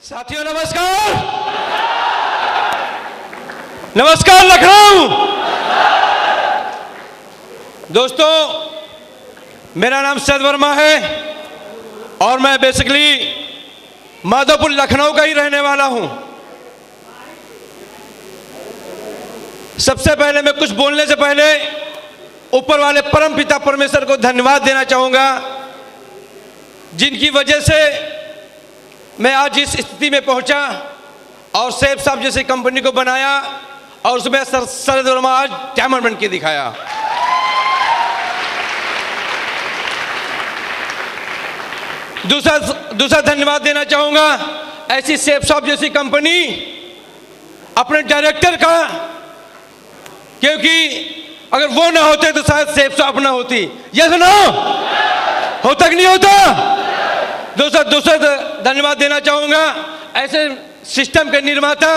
साथियों नमस्कार। नमस्कार लखनऊ। दोस्तों, मेरा नाम सैयद वर्मा है और मैं बेसिकली माधोपुर लखनऊ का ही रहने वाला हूं। सबसे पहले मैं कुछ बोलने से पहले ऊपर वाले परम पिता परमेश्वर को धन्यवाद देना चाहूंगा, जिनकी वजह से मैं आज इस स्थिति में पहुंचा और सेफ साहब जैसी कंपनी को बनाया और उसमें सैयद वर्मा आज डायमंड बन के दिखाया। दूसरा धन्यवाद देना चाहूंगा ऐसी सेफ साहब जैसी कंपनी अपने डायरेक्टर का, क्योंकि अगर वो ना होते तो शायद सेफ साहब ना होती। ये सुनो, होता कि नहीं होता। दूसरा धन्यवाद देना चाहूंगा ऐसे सिस्टम के निर्माता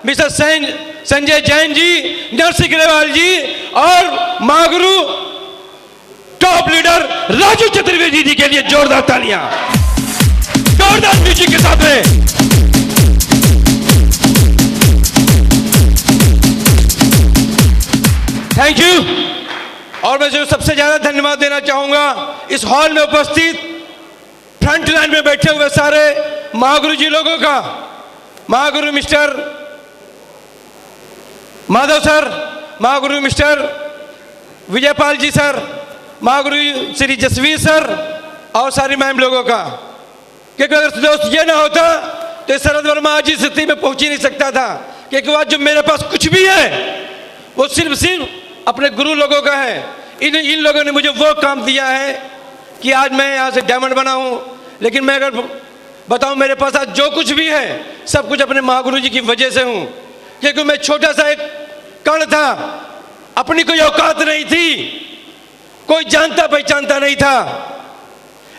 मिस्टर संजय जैन जी, नरसिंह ग्रेवाल जी और महागुरु टॉप लीडर राजू चतुर्वेदी जी के लिए जोरदार तालियां, जोरदार म्यूजिक के साथ में। Thank you. और मैं जो सबसे ज्यादा धन्यवाद देना चाहूंगा इस हॉल में उपस्थित फ्रंट लाइन में बैठे हुए सारे महागुरु जी लोगों का, Mahaguru mister Madhav sir, Mahaguru mister Vijaypal जी सर, महागुरु श्री जसवीर सर और सारी मैम लोगों का। क्योंकि अगर दोस्त ये ना होता तो सैयद वर्मा आज इस स्थिति में पहुंच ही नहीं सकता था। क्योंकि आज जो मेरे पास कुछ भी है वो सिर्फ अपने गुरु लोगों का है। इन लोगों ने मुझे वो काम दिया है कि आज मैं यहाँ से डायमंड बना हूँ। लेकिन मैं अगर बताऊँ, मेरे पास आज जो कुछ भी है सब कुछ अपने महागुरु जी की वजह से हूँ। क्योंकि मैं छोटा सा एक कण था, अपनी कोई औकात नहीं थी, कोई जानता पहचानता नहीं था।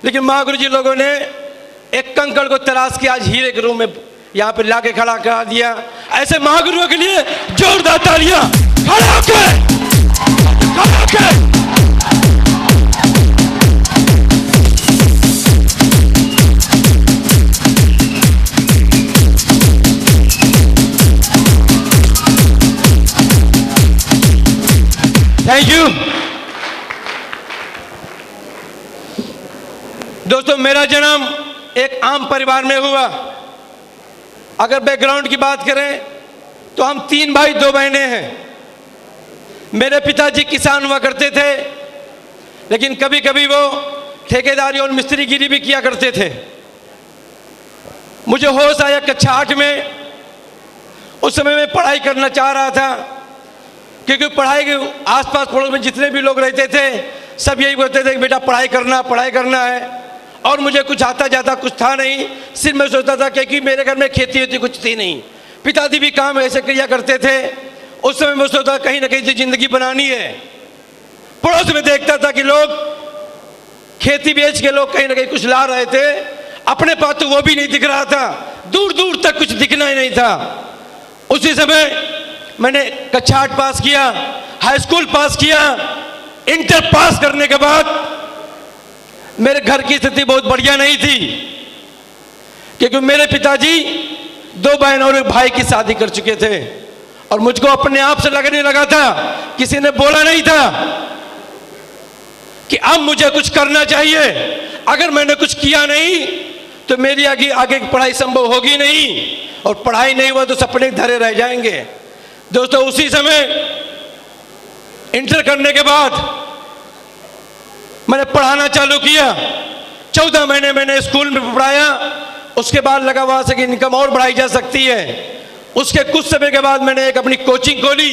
लेकिन महागुरु जी लोगों ने एक कंकड़ को तराश के आज हीरे के रूप में यहाँ पे लाके खड़ा करा दिया। ऐसे महागुरुओं के लिए जोरदार तालियां। खड़े होके थैंक यू। दोस्तों, मेरा जन्म एक आम परिवार में हुआ। अगर बैकग्राउंड की बात करें तो हम 3 भाई 2 बहनें हैं। मेरे पिताजी किसान हुआ करते थे, लेकिन कभी कभी वो ठेकेदारी और मिस्त्रीगिरी भी किया करते थे। मुझे होश आया कक्षा 8 में। उस समय मैं पढ़ाई करना चाह रहा था, क्योंकि पढ़ाई के आसपास पड़ोस में जितने भी लोग रहते थे सब यही बोलते थे कि बेटा पढ़ाई करना है। और मुझे कुछ आता जाता कुछ था नहीं। सिर्फ मैं सोचता था क्योंकि मेरे घर में खेती होती कुछ थी नहीं, पिताजी भी काम ऐसे किया करते थे। उस समय मैं सोचता कहीं ना कहीं से जिंदगी बनानी है। पड़ोस में देखता था कि लोग खेती बेच के लोग कहीं ना कहीं कुछ ला रहे थे, अपने पास तो वो भी नहीं दिख रहा था, दूर दूर तक कुछ दिखना ही नहीं था। उसी समय मैंने कक्षा 8 पास किया, हाई स्कूल पास किया। इंटर पास करने के बाद मेरे घर की स्थिति बहुत बढ़िया नहीं थी, क्योंकि मेरे पिताजी 2 बहन और 1 भाई की शादी कर चुके थे और मुझको अपने आप से लगने लगा था, किसी ने बोला नहीं था कि अब मुझे कुछ करना चाहिए। अगर मैंने कुछ किया नहीं तो मेरी आगे की पढ़ाई संभव होगी नहीं, और पढ़ाई नहीं हुआ तो सपने धरे रह जाएंगे। दोस्तों, उसी समय इंटर करने के बाद मैंने पढ़ाना चालू किया। 14 महीने मैंने स्कूल में पढ़ाया। उसके बाद लगा वहां से कि इनकम और बढ़ाई जा सकती है। उसके कुछ समय के बाद मैंने एक अपनी कोचिंग खोली,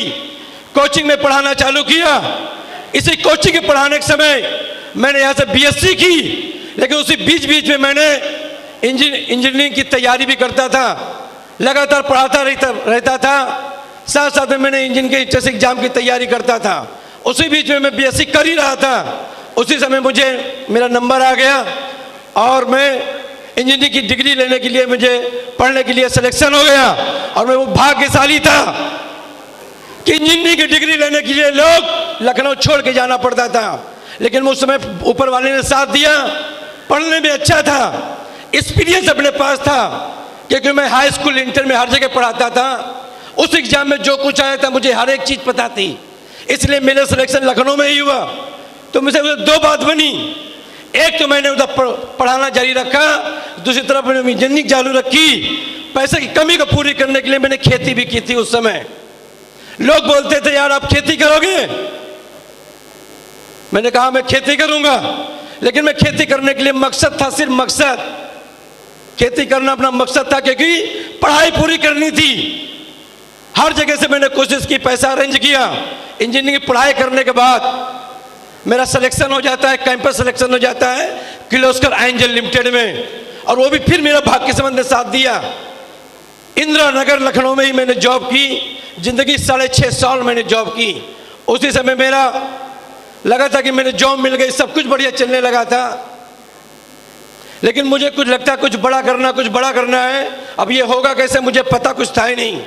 कोचिंग में पढ़ाना चालू किया। इसी कोचिंग के पढ़ाने के समय मैंने यहाँ से बीएससी की, लेकिन उसी बीच में मैंने इंजीनियरिंग की तैयारी भी करता था, लगातार पढ़ाता रहता था। साथ साथ में मैंने इंजीनियरिंग के इंट्रेंस एग्जाम की तैयारी करता था। उसी बीच में मैं बीएससी कर ही रहा था। उसी समय मुझे मेरा नंबर आ गया और मैं इंजीनियरिंग की डिग्री लेने के लिए, मुझे पढ़ने के लिए सिलेक्शन हो गया। और मैं वो भाग्यशाली था कि इंजीनियरिंग की डिग्री लेने के लिए लोग लखनऊ छोड़ के जाना पड़ता था, लेकिन उस समय ऊपर वाले ने साथ दिया। पढ़ने में अच्छा था, एक्सपीरियंस अपने पास था, क्योंकि मैं हाई स्कूल इंटर में हर जगह पढ़ाता था। उस एग्जाम में जो कुछ आया था मुझे हर एक चीज़ पता थी, इसलिए मेरा सिलेक्शन लखनऊ में ही हुआ। तो मुझे उधर दो बात बनी, एक तो मैंने उधर पढ़ाना जारी रखा, दूसरी तरफ मैंने इंजीनियरिंग चालू रखी। पैसे की कमी को पूरी करने के लिए मैंने खेती भी की थी। उस समय लोग बोलते थे यार आप खेती करोगे, मैंने कहा मैं खेती करूंगा, लेकिन मैं खेती करने के लिए मकसद था, सिर्फ मकसद खेती करना अपना मकसद था, क्योंकि पढ़ाई पूरी करनी थी। हर जगह से मैंने कोशिश की, पैसा अरेंज किया। इंजीनियरिंग की पढ़ाई करने के बाद मेरा सिलेक्शन हो जाता है, कैंपस सिलेक्शन हो जाता है किर्लोस्कर एंजल लिमिटेड में, और वो भी फिर मेरा भाग्य किस्मत ने साथ दिया। इंदिरा नगर लखनऊ में ही मैंने जॉब की, जिंदगी 6.5 साल मैंने जॉब की। उसी समय मेरा लगा था कि मैंने जॉब मिल गई, सब कुछ बढ़िया चलने लगा था, लेकिन मुझे कुछ लगता कुछ बड़ा करना है। अब ये होगा कैसे मुझे पता कुछ था ही नहीं।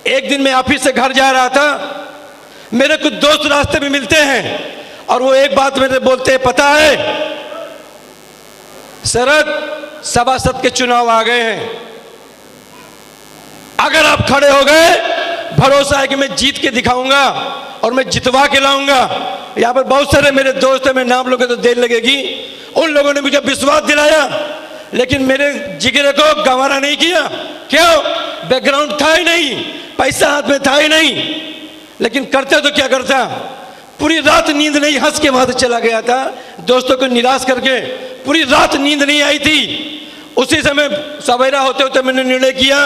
एक दिन मैं ऑफिस से घर जा रहा था, मेरे कुछ दोस्त रास्ते में मिलते हैं और वो एक बात मेरे बोलते हैं, पता है शरद सभासद के चुनाव आ गए हैं, अगर आप खड़े हो गए भरोसा है कि मैं जीत के दिखाऊंगा और मैं जितवा के लाऊंगा। यहाँ पर बहुत सारे मेरे दोस्त हैं, मैं नाम लोगे तो देर लगेगी। उन लोगों ने मुझे विश्वास दिलाया, लेकिन मेरे जिगरे को गंवारा नहीं किया। क्यों? बैकग्राउंड था ही नहीं, पैसा हाथ में था ही नहीं, लेकिन करते तो क्या करता। पूरी रात नींद नहीं, हंस के वहां चला गया था, दोस्तों को निराश करके पूरी रात नींद नहीं आई थी। उसी समय सवेरा होते होते मैंने निर्णय किया,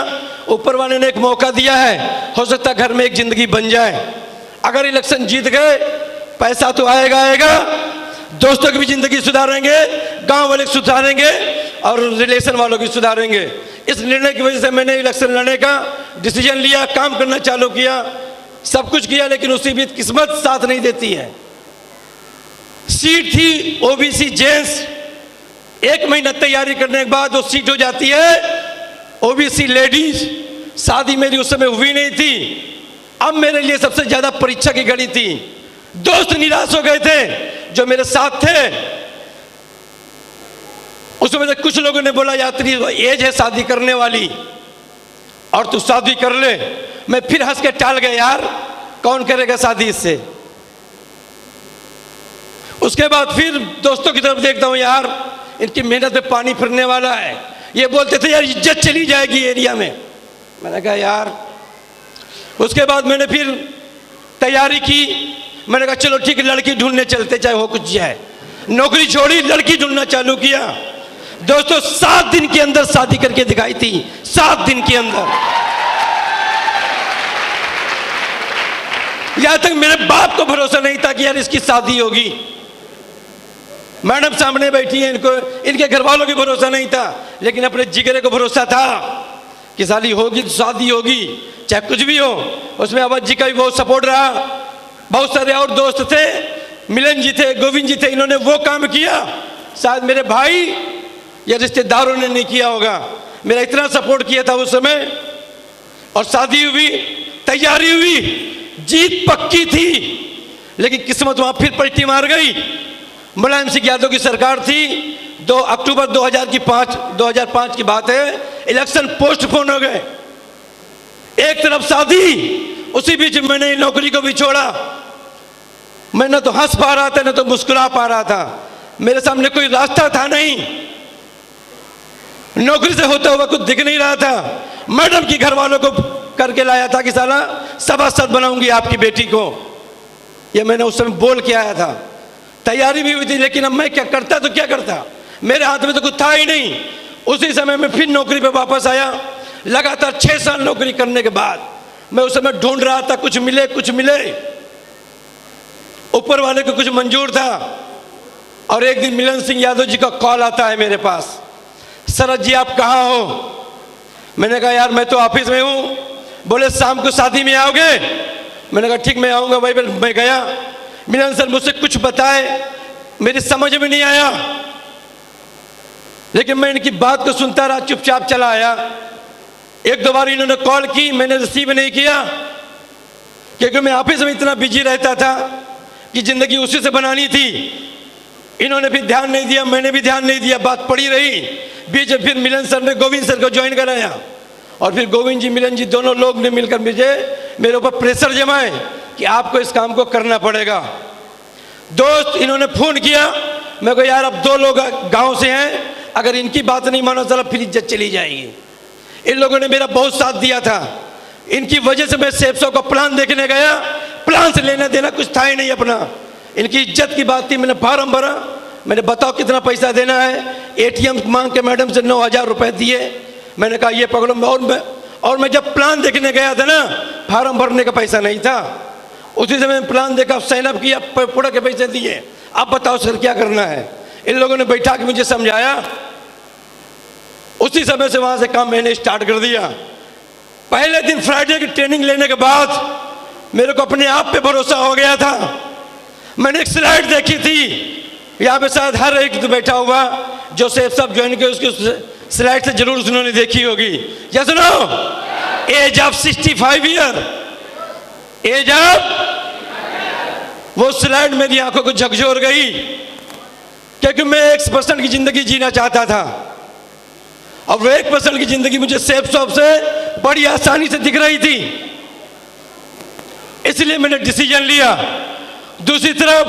ऊपर वाले ने एक मौका दिया है, हो सकता घर में एक जिंदगी बन जाए। अगर इलेक्शन जीत गए पैसा तो आएगा, दोस्तों की भी जिंदगी सुधारेंगे, गांव वाले सुधारेंगे और रिलेशन वालों की सुधारेंगे। इस निर्णय की वजह से मैंने इलेक्शन लड़ने का डिसीजन लिया, काम करना चालू किया, सब कुछ किया, लेकिन उसी बीच किस्मत साथ नहीं देती है। सीट थी ओबीसी जेंट्स, 1 महीना तैयारी करने के बाद वो सीट हो जाती है ओबीसी लेडीज। शादी मेरी उस समय हुई नहीं थी। अब मेरे लिए सबसे ज्यादा परीक्षा की घड़ी थी। दोस्त निराश हो गए थे जो मेरे साथ थे। उस समय कुछ लोगों ने बोला यार तेरी एज है शादी करने वाली और तू शादी कर ले। मैं फिर हंस के टाल गया, यार कौन करेगा शादी इससे। उसके बाद फिर दोस्तों की तरफ देखता हूं, यार इनकी मेहनत पे पानी फिरने वाला है। ये बोलते थे यार इज्जत चली जाएगी एरिया में। मैंने कहा यार, उसके बाद मैंने फिर तैयारी की। मैंने कहा चलो ठीक है, लड़की ढूंढने चलते, चाहे हो कुछ जाए। नौकरी छोड़ी, लड़की ढूंढना चालू किया। दोस्तों 7 दिन के अंदर शादी करके दिखाई थी, 7 दिन के अंदर। यहां तक मेरे बाप को भरोसा नहीं था कि यार इसकी शादी होगी। मैडम सामने बैठी है, इनके घर वालों की भरोसा नहीं था, लेकिन अपने जिगरे को भरोसा था कि शादी होगी तो शादी होगी, चाहे कुछ भी हो। उसमें अवध जी का भी बहुत सपोर्ट रहा। बहुत सारे और दोस्त थे, मिलन जी थे, गोविंद जी थे, इन्होंने वो काम किया, शायद मेरे भाई या रिश्तेदारों ने नहीं किया होगा। मेरा इतना सपोर्ट किया था उस समय। और शादी हुई, तैयारी हुई, जीत पक्की थी, लेकिन किस्मत वहां फिर पलटी मार गई। मुलायम सिंह यादव की सरकार थी। 2 अक्टूबर 2005 की बात है, इलेक्शन पोस्टपोन हो गए। एक तरफ शादी, उसी बीच मैंने नौकरी को भी छोड़ा। मैं न तो हंस पा रहा था, न तो मुस्कुरा पा रहा था। मेरे सामने कोई रास्ता था नहीं, नौकरी से होता हुआ कुछ दिख नहीं रहा था। मैडम की घर वालों को करके लाया था कि साला सभासद बनाऊंगी आपकी बेटी को, ये मैंने उस समय बोल के आया था। तैयारी भी हुई थी, लेकिन अब मैं क्या करता तो क्या करता, मेरे हाथ में तो कुछ था ही नहीं। उसी समय मैं फिर नौकरी पे वापस आया। लगातार 6 साल नौकरी करने के बाद मैं उस समय ढूंढ रहा था, कुछ मिले। ऊपर वाले को कुछ मंजूर था। और एक दिन मिलन सिंह यादव जी का कॉल आता है मेरे पास, शरद जी आप कहाँ हो? मैंने कहा यार मैं तो ऑफिस में हूँ। बोले शाम को शादी में आओगे? मैंने कहा ठीक मैं आऊँगा। वहीं पर मैं गया। मिलन सर मुझसे कुछ बताए, मेरी समझ में नहीं आया, लेकिन मैं इनकी बात को सुनता रहा, चुपचाप चला आया। 1-2 बार इन्होंने कॉल की, मैंने रिसीव नहीं किया, क्योंकि मैं ऑफिस में इतना बिजी रहता था कि जिंदगी उसी से बनानी थी। इन्होंने भी ध्यान नहीं दिया, मैंने भी ध्यान नहीं दिया, बात पड़ी रही। बीच में फिर मिलन सर ने गोविंद सर को ज्वाइन कराया। और फिर गोविंद जी मिलन जी दोनों लोग ने मिलकर मेरे ऊपर प्रेशर जमाए कि आपको इस काम को करना पड़ेगा। दोस्त इन्होंने फोन किया, मैं को यार अब 2 लोग गांव से हैं, अगर इनकी बात नहीं मानो चलो फिर इज्जत चली जाएगी। इन लोगों ने मेरा बहुत साथ दिया था, इनकी वजह से मैं सेफ शॉप का प्लान देखने गया, प्लान से लेना देना कुछ था ही नहीं अपना। इनकी इज्जत की बात थी, मैंने फार्म भरा, मैंने बताओ कितना पैसा देना है, एटीएम मांग के मैडम से 9,000 रुपए दिए। मैंने कहा ये पकड़ो, और मैं जब प्लान देखने गया था ना, फार्म भरने का पैसा नहीं था। उसी समय प्लान देखा, साइन अप किया, पूरा के पैसे दिए। अब बताओ सर क्या करना है। इन लोगों ने बैठा के मुझे समझाया, उसी समय से वहां से काम मैंने स्टार्ट कर दिया। पहले दिन फ्राइडे की ट्रेनिंग लेने के बाद मेरे को अपने आप पे भरोसा हो गया था। मैंने एक स्लाइड देखी थी, यहाँ पे शायद हर एक तो बैठा हुआ जो सेफ साहब ज्वाइन किए उसकी स्लाइड से जरूर उन्होंने देखी होगी। या सुनो, age of 65 year, age of, वो स्लाइड मेरी आंखों को झकझोर गई, क्योंकि मैं 1% की जिंदगी जीना चाहता था और वो 1% की जिंदगी मुझे सेफ शॉप से बड़ी आसानी से दिख रही थी, इसलिए मैंने डिसीजन लिया। दूसरी तरफ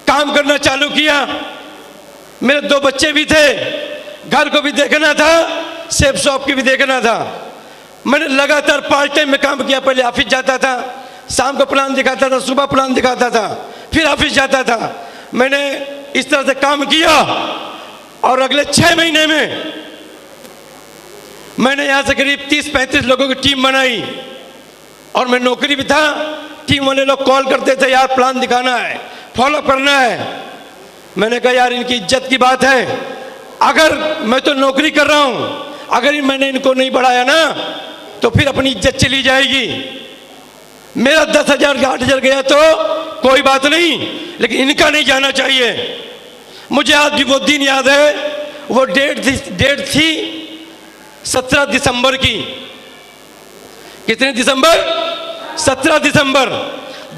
काम करना चालू किया, मेरे 2 बच्चे भी थे, घर को भी देखना था, सेफ शॉप की भी देखना था। मैंने लगातार पार्ट टाइम में काम किया। पहले ऑफिस जाता था, शाम को प्लान दिखाता था, सुबह प्लान दिखाता था, फिर ऑफिस जाता था। मैंने इस तरह से काम किया और अगले 6 महीने में मैंने यहां से करीब 30-35 लोगों की टीम बनाई और मैं नौकरी भी था। टीम वाले लोग कॉल करते थे, यार प्लान दिखाना है, फॉलो करना है। मैंने कहा यार इनकी इज्जत की बात है, अगर मैं तो नौकरी कर रहा हूं, अगर मैंने इनको नहीं बढ़ाया ना तो फिर अपनी इज्जत चली जाएगी। मेरा 10,000 8,000 गया तो कोई बात नहीं, लेकिन इनका नहीं जाना चाहिए। मुझे आज भी वो दिन याद है, वो डेट थी 17 दिसंबर की। कितने दिसंबर? 17 दिसंबर।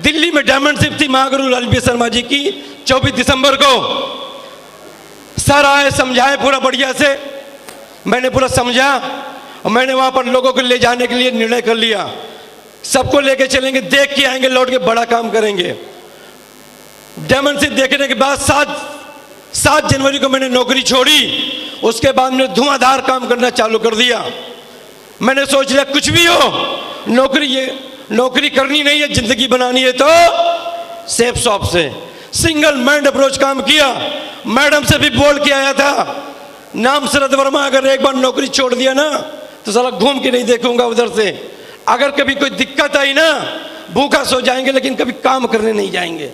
दिल्ली में डायमंड शिप थी महागुरु लालबी शर्मा जी की 24 दिसंबर को। सर आए, समझाए पूरा बढ़िया से, मैंने पूरा समझा और मैंने वहां पर लोगों को ले जाने के लिए निर्णय कर लिया। सबको लेके चलेंगे, देख के आएंगे, लौट के बड़ा काम करेंगे। डायमंड शिप देखने के बाद 7 जनवरी को मैंने नौकरी छोड़ी। उसके बाद मैंने धुआंधार काम करना चालू कर दिया। मैंने सोच लिया कुछ भी हो, नौकरी करनी नहीं है, जिंदगी बनानी है तो सेफ शॉप से। सिंगल माइंड अप्रोच काम किया। मैडम से भी बोल के आया था, नाम शरद वर्मा, अगर एक बार नौकरी छोड़ दिया ना तो साला घूम के नहीं देखूंगा उधर से। अगर कभी कोई दिक्कत आई ना, भूखा सो जाएंगे लेकिन कभी काम करने नहीं जाएंगे।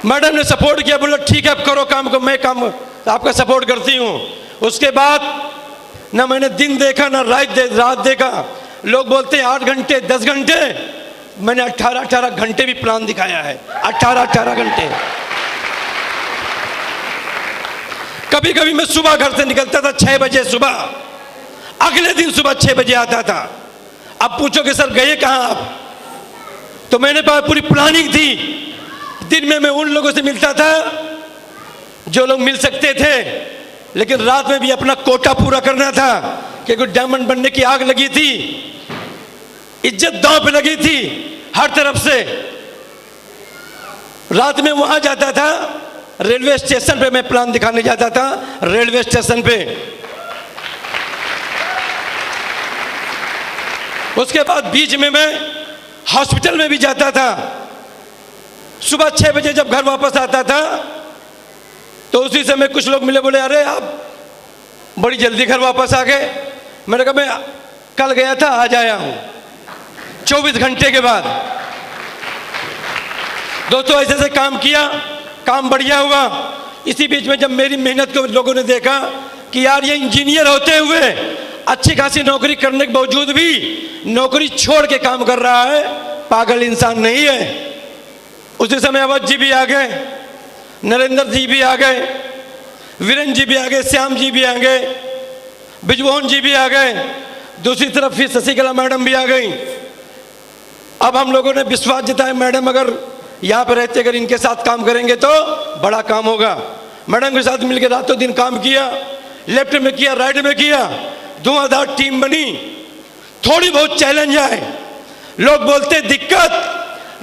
मैडम ने सपोर्ट किया, बोला ठीक है अब करो काम को, मैं काम आपका सपोर्ट करती हूँ। उसके बाद ना मैंने दिन देखा ना रात देखा। लोग बोलते हैं 8 घंटे 10 घंटे, मैंने 18 घंटे भी प्लान दिखाया है। 18 घंटे। कभी कभी मैं सुबह घर से निकलता था 6 बजे सुबह, अगले दिन सुबह 6 बजे आता था। अब पूछोगे सर गए कहाँ आप, तो मैंने पूरी प्लानिंग थी। दिन में मैं उन लोगों से मिलता था जो लोग मिल सकते थे, लेकिन रात में भी अपना कोटा पूरा करना था, क्योंकि डायमंड बनने की आग लगी थी, इज्जत दांव पे लगी थी हर तरफ से। रात में वहां जाता था, रेलवे स्टेशन पे मैं प्लान दिखाने जाता था, रेलवे स्टेशन पे। उसके बाद बीच में मैं हॉस्पिटल में भी जाता था। सुबह 6 बजे जब घर वापस आता था तो उसी समय कुछ लोग मिले, बोले अरे आप बड़ी जल्दी घर वापस आ गए। मैंने कहा मैं कल गया था, आज आया हूं 24 घंटे के बाद। दोस्तों ऐसे से काम किया, काम बढ़िया हुआ। इसी बीच में जब मेरी मेहनत को लोगों ने देखा कि यार ये इंजीनियर होते हुए अच्छी खासी नौकरी करने के बावजूद भी नौकरी छोड़ के काम कर रहा है, पागल इंसान नहीं है। उसी समय अवध जी भी आ गए, नरेंद्र जी भी आ गए, वीरेंद्र जी भी आ गए, श्याम जी भी आ गए, बिजमोहन जी भी आ गए। दूसरी तरफ फिर शशिकला मैडम भी आ गई। अब हम लोगों ने विश्वास जताया, मैडम अगर यहाँ पर रहते, अगर इनके साथ काम करेंगे तो बड़ा काम होगा। मैडम के साथ मिलकर रातों दिन काम किया, लेफ्ट में किया, राइट में किया, धुआंधार टीम बनी। थोड़ी बहुत चैलेंज आए, लोग बोलते दिक्कत,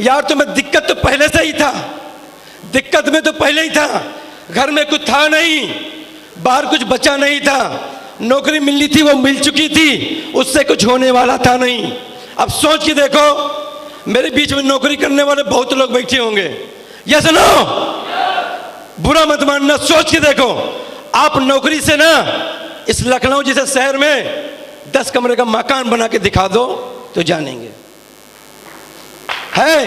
यार तुम्हें दिक्कत तो पहले से ही था, दिक्कत में तो पहले ही था। घर में कुछ था नहीं, बाहर कुछ बचा नहीं था, नौकरी मिलनी थी वो मिल चुकी थी, उससे कुछ होने वाला था नहीं। अब सोच के देखो, मेरे बीच में नौकरी करने वाले बहुत लोग बैठे होंगे, यस नो? बुरा मत मानना, सोच के देखो। आप नौकरी से ना इस लखनऊ जैसे शहर में 10 कमरे का मकान बना के दिखा दो तो जानेंगे है।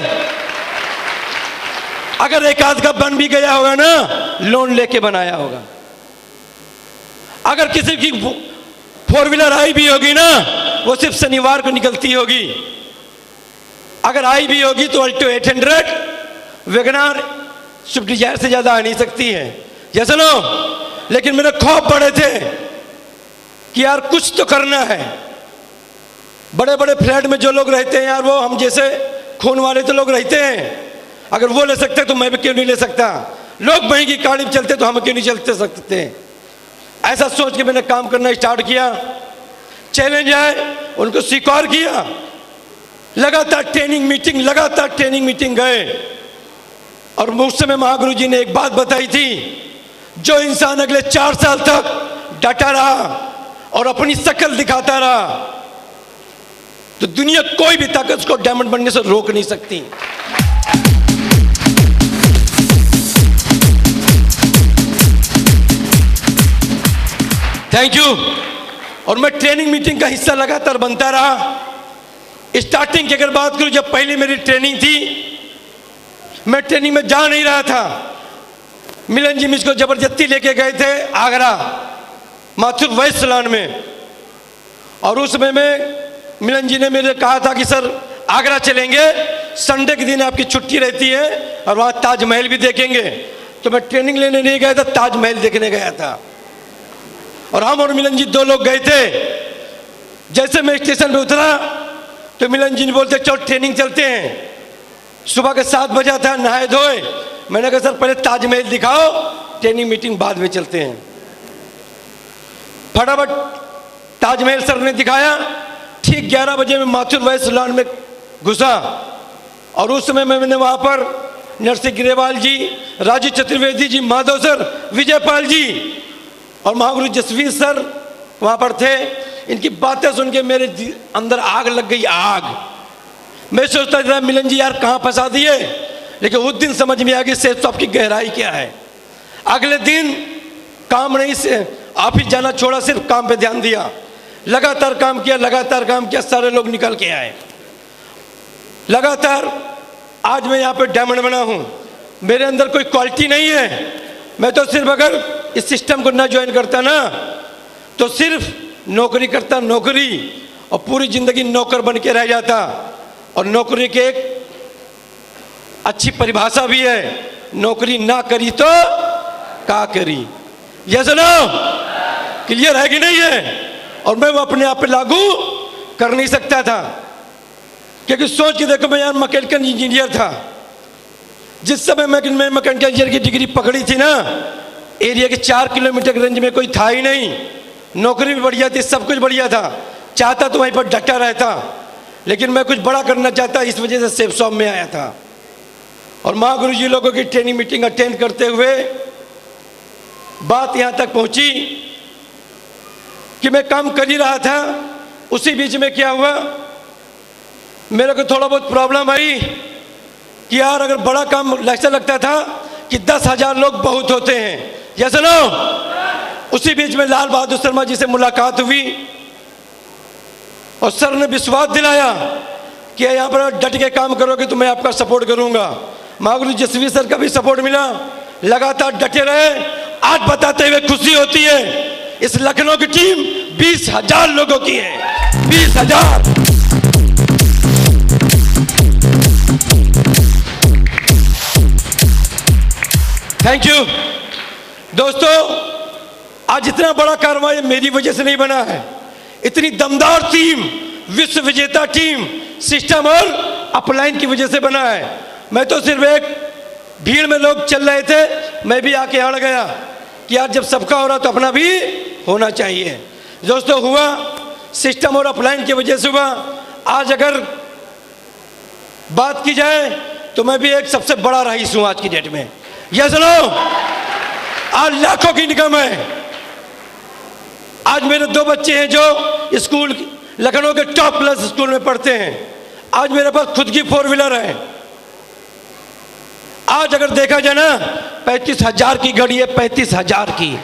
अगर एक आध का बन भी गया होगा ना, लोन लेके बनाया होगा। अगर किसी की 4 व्हीलर आई भी होगी ना, वो सिर्फ शनिवार को निकलती होगी। अगर आई भी होगी तो अल्टो 800, वैगनआर, स्विफ्ट डिजायर से ज्यादा आ नहीं सकती है, जैसे नो। लेकिन मेरे खौफ बड़े थे कि यार कुछ तो करना है। बड़े बड़े फ्लैट में जो लोग रहते हैं यार, वो हम जैसे खून वाले तो लोग रहते हैं, अगर वो ले सकते तो मैं भी क्यों नहीं ले सकता? लोग महंगी गाड़ी में चलते तो हम क्यों नहीं चलते सकते? ऐसा सोच के मैंने काम करना स्टार्ट किया। चैलेंज आए, उनको स्वीकार किया। लगातार ट्रेनिंग मीटिंग गए। और उस समय महागुरु जी ने एक बात बताई थी, जो इंसान अगले 4 साल तक डटा रहा और अपनी शक्ल दिखाता रहा, तो दुनिया कोई भी ताकत उसको डायमंड बनने से रोक नहीं सकती। Thank you. और मैं ट्रेनिंग मीटिंग का हिस्सा लगातार बनता रहा। स्टार्टिंग की अगर बात करूं, जब पहले मेरी ट्रेनिंग थी, मैं ट्रेनिंग में जा नहीं रहा था। मिलन जी मुझको जबरदस्ती लेके गए थे आगरा, माथुर वैश्य सलान में। और उस समय में मिलन जी ने मेरे कहा था कि सर आगरा चलेंगे, संडे के दिन आपकी छुट्टी रहती है और वहाँ ताजमहल भी देखेंगे। तो मैं ट्रेनिंग लेने नहीं गया था, ताजमहल देखने गया था। और हम और मिलन जी 2 लोग गए थे। जैसे मैं स्टेशन पे उतरा तो मिलन जी ने बोलते चलो ट्रेनिंग चलते हैं। सुबह के 7 बजा था, नहाए धोए। मैंने कहा सर पहले ताजमहल दिखाओ, ट्रेनिंग मीटिंग बाद में चलते हैं। फटाफट ताजमहल सर ने दिखाया। ठीक 11 बजे में माथुर वैश्य सलान में घुसा। और उस समय मैंने वहाँ पर नरसिंह ग्रेवाल जी, राजू चतुर्वेदी जी, माधव सर, विजयपाल जी और महागुरु जसवीर सर वहाँ पर थे। इनकी बातें सुन के मेरे अंदर आग लग गई, आग। मैं सोचता था मिलन जी यार कहाँ फंसा दिए, लेकिन उस दिन समझ में आ गई सेठ साहब की गहराई क्या है। अगले दिन काम नहीं से ऑफिस जाना छोड़ा, सिर्फ काम पे ध्यान दिया। लगातार काम किया, सारे लोग निकल के आए लगातार। आज मैं यहाँ पे डायमंड बना हूँ। मेरे अंदर कोई क्वालिटी नहीं है। मैं तो सिर्फ अगर इस सिस्टम को ना ज्वाइन करता ना, तो सिर्फ नौकरी करता, नौकरी, और पूरी जिंदगी नौकर बन के रह जाता। और नौकरी के एक अच्छी परिभाषा भी है, नौकरी ना करी तो का करी। Yes no? क्लियर है कि नहीं है? और मैं वो अपने आप पे लागू कर नहीं सकता था, क्योंकि सोच के देखो मैं यार मैकेनिकल इंजीनियर था। जिस समय मैं मैकेनिकल इंजीनियर की डिग्री पकड़ी थी ना, एरिया के 4 किलोमीटर के रेंज में कोई था ही नहीं। नौकरी भी बढ़िया थी, सब कुछ बढ़िया था। चाहता तो वहीं पर डटा रहता, लेकिन मैं कुछ बड़ा करना चाहता, इस वजह से सेफ शॉप में आया था। और महागुरु जी लोगों की ट्रेनिंग मीटिंग अटेंड करते हुए बात यहाँ तक पहुँची कि मैं काम कर ही रहा था। उसी बीच में क्या हुआ, मेरे को थोड़ा बहुत प्रॉब्लम आई कि यार अगर बड़ा काम ऐसा लगता था कि 10,000 लोग बहुत होते हैं। जैसे नो? उसी बीच में लाल बहादुर शर्मा जी से मुलाकात हुई और सर ने विश्वास दिलाया कि यहाँ पर डट के काम करोगे तो मैं आपका सपोर्ट करूंगा। महागुरु जसवीर सर का भी सपोर्ट मिला, लगातार डटे रहे। आज बताते हुए खुशी होती है, इस लखनऊ की टीम 20,000 लोगों की है। 20,000। थैंक यू दोस्तों। आज इतना बड़ा कार्रवाई मेरी वजह से नहीं बना है। इतनी दमदार टीम, विश्व विजेता टीम, सिस्टम और अपलाइन की वजह से बना है। मैं तो सिर्फ एक भीड़ में लोग चल रहे थे, मैं भी आके अड़ गया कि यार जब सबका हो रहा तो अपना भी होना चाहिए। दोस्तों हुआ सिस्टम और अपलाइन की वजह से हुआ। आज अगर बात की जाए तो मैं भी एक सबसे बड़ा रईस हूं आज की डेट में। यह सुनो, आज लाखों की इनकम है। आज मेरे 2 बच्चे हैं जो स्कूल लखनऊ के टॉप क्लास स्कूल में पढ़ते हैं। आज मेरे पास खुद की 4 व्हीलर है। आज अगर देखा जाए ना 35,000 की गाड़ी है, 35,000 की।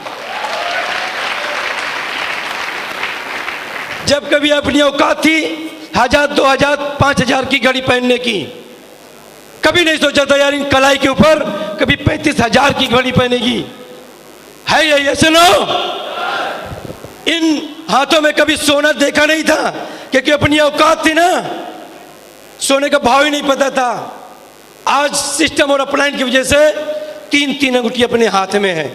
जब कभी अपनी औकात थी 1000, 2000, 5000 की गाड़ी पहनने की, कभी नहीं सोचा था यार इन कलाई के ऊपर कभी 35,000 की गाड़ी पहनेगी। है ये सुनो, इन हाथों में कभी सोना देखा नहीं था क्योंकि अपनी औकात थी ना, सोने का भाव ही नहीं पता था। आज सिस्टम और अपलाइन की वजह से 3-3 अंगूठी अपने हाथ में है।